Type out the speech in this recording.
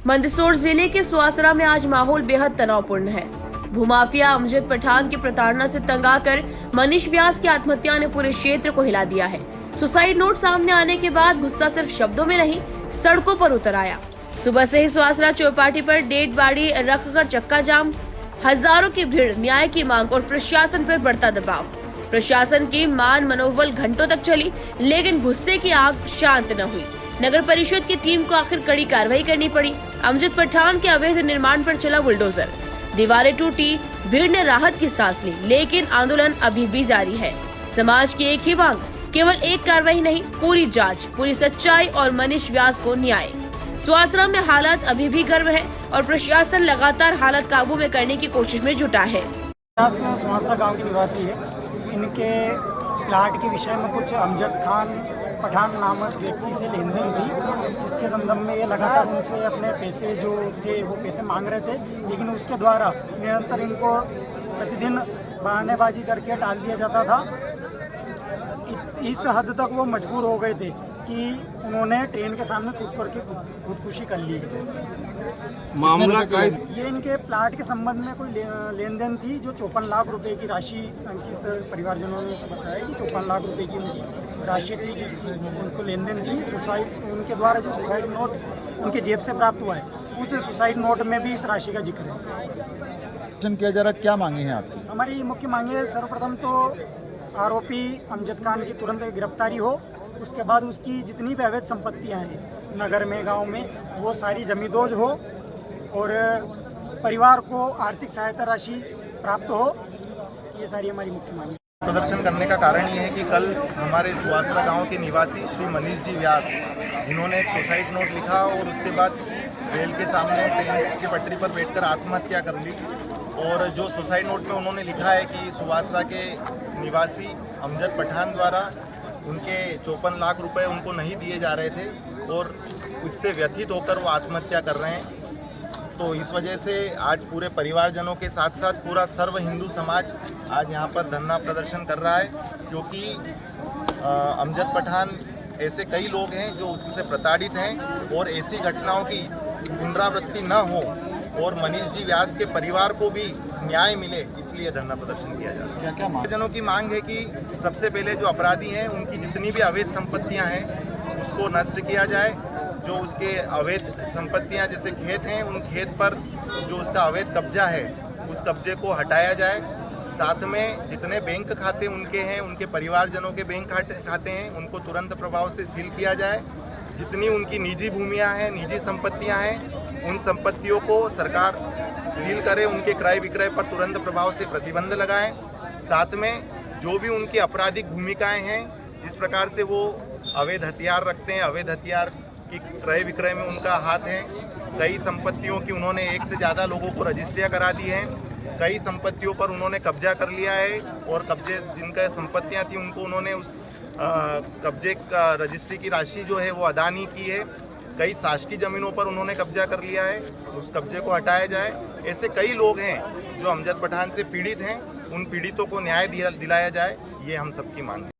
मंदसौर जिले के सुवासरा में आज माहौल बेहद तनावपूर्ण है। भूमाफिया अमजद पठान की प्रताड़ना से तंग आकर मनीष व्यास की आत्महत्या ने पूरे क्षेत्र को हिला दिया है। सुसाइड नोट सामने आने के बाद गुस्सा सिर्फ शब्दों में नहीं, सड़कों पर उतर आया। सुबह से ही सुवासरा चौपाटी पर डेड बॉडी रखकर चक्का जाम, हजारों की भीड़, न्याय की मांग और प्रशासन पर बढ़ता दबाव। प्रशासन की मान मनोबल घंटों तक चली, लेकिन गुस्से की आग शांत न हुई। नगर परिषद की टीम को आखिर कड़ी कार्रवाई करनी पड़ी। अमजद पठान के अवैध निर्माण पर चला बुलडोजर, दीवारें टूटी, भीड़ ने राहत की सांस ली, लेकिन आंदोलन अभी भी जारी है। समाज की एक ही मांग, केवल एक कार्रवाई नहीं, पूरी जांच, पूरी सच्चाई और मनीष व्यास को न्याय। सुवासरा में हालात अभी भी गर्म है और प्रशासन लगातार हालत काबू में करने की कोशिश में जुटा है। सुवासरा गांव के निवासी है। इनके प्लाट के विषय में कुछ अमजद खान पठान नामक व्यक्ति से लेन देन थी, जिसके संदर्भ में ये लगातार उनसे अपने पैसे जो थे वो पैसे मांग रहे थे, लेकिन उसके द्वारा निरंतर इनको प्रतिदिन बहानेबाजी करके टाल दिया जाता था। इस हद तक वो मजबूर हो गए थे कि उन्होंने ट्रेन के सामने कूद करके खुदकुशी कर ली। मामला का ये इनके प्लाट के संबंध में कोई लेन देन थी, जो 54 लाख रुपए की राशि अंकित परिवारजनों ने बताया कि 54 लाख रुपए की उनकी राशि थी, उनको लेन देन थी। सुसाइड उनके द्वारा जो सुसाइड नोट उनके जेब से प्राप्त हुआ है, उस सुसाइड नोट में भी इस राशि का जिक्र है। किया जा रहा, क्या मांगे हैं आपकी? हमारी मुख्य मांगे है, सर्वप्रथम तो आरोपी अमजद खान की तुरंत गिरफ्तारी हो। उसके बाद उसकी जितनी भी अवैध संपत्तियां हैं नगर में, गांव में, वो सारी जमींदोज हो और परिवार को आर्थिक सहायता राशि प्राप्त हो। ये सारी हमारी मुख्य मांग है। प्रदर्शन करने का कारण ये है कि कल हमारे सुवासरा गांव के निवासी श्री मनीष जी व्यास, जिन्होंने एक सुसाइड नोट लिखा और उसके बाद रेल के सामने ट्रेन की पटरी पर बैठकर आत्महत्या कर ली। और जो सुसाइड नोट में उन्होंने लिखा है कि सुवासरा के निवासी अमजद पठान द्वारा उनके 54 लाख रुपए उनको नहीं दिए जा रहे थे और इससे व्यथित होकर वो आत्महत्या कर रहे हैं। तो इस वजह से आज पूरे परिवारजनों के साथ साथ पूरा सर्व हिंदू समाज आज यहाँ पर धरना प्रदर्शन कर रहा है, क्योंकि अमजद पठान ऐसे कई लोग हैं जो उनसे प्रताड़ित हैं और ऐसी घटनाओं की पुनरावृत्ति न हो और मनीष जी व्यास के परिवार को भी न्याय मिले, इसलिए धरना प्रदर्शन किया जा रहा है। क्या जनों की मांग है कि सबसे पहले जो अपराधी हैं उनकी जितनी भी अवैध संपत्तियां हैं उसको नष्ट किया जाए। जो उसके अवैध संपत्तियां जैसे खेत हैं, उन खेत पर जो उसका अवैध कब्जा है उस कब्जे को हटाया जाए। साथ में जितने बैंक खाते उनके हैं, उनके परिवारजनों के बैंक खाते हैं, उनको तुरंत प्रभाव से सील किया जाए। जितनी उनकी निजी भूमियां हैं, निजी संपत्तियां हैं, उन संपत्तियों को सरकार सील करे, उनके क्रय विक्रय पर तुरंत प्रभाव से प्रतिबंध लगाएं। साथ में जो भी उनकी आपराधिक भूमिकाएं हैं, जिस प्रकार से वो अवैध हथियार रखते हैं, अवैध हथियार की क्रय विक्रय में उनका हाथ है। कई संपत्तियों की उन्होंने एक से ज़्यादा लोगों को रजिस्ट्रियाँ करा दी हैं। कई संपत्तियों पर उन्होंने कब्जा कर लिया है और कब्जे जिनका संपत्तियाँ थी उनको उन्होंने उस कब्जे का रजिस्ट्री की राशि जो है वो अदा नहीं की है। कई शासकीय ज़मीनों पर उन्होंने कब्जा कर लिया है, उस कब्जे को हटाया जाए। ऐसे कई लोग हैं जो अमजद पठान से पीड़ित हैं, उन पीड़ितों को न्याय दिलाया जाए, ये हम सबकी मांग है।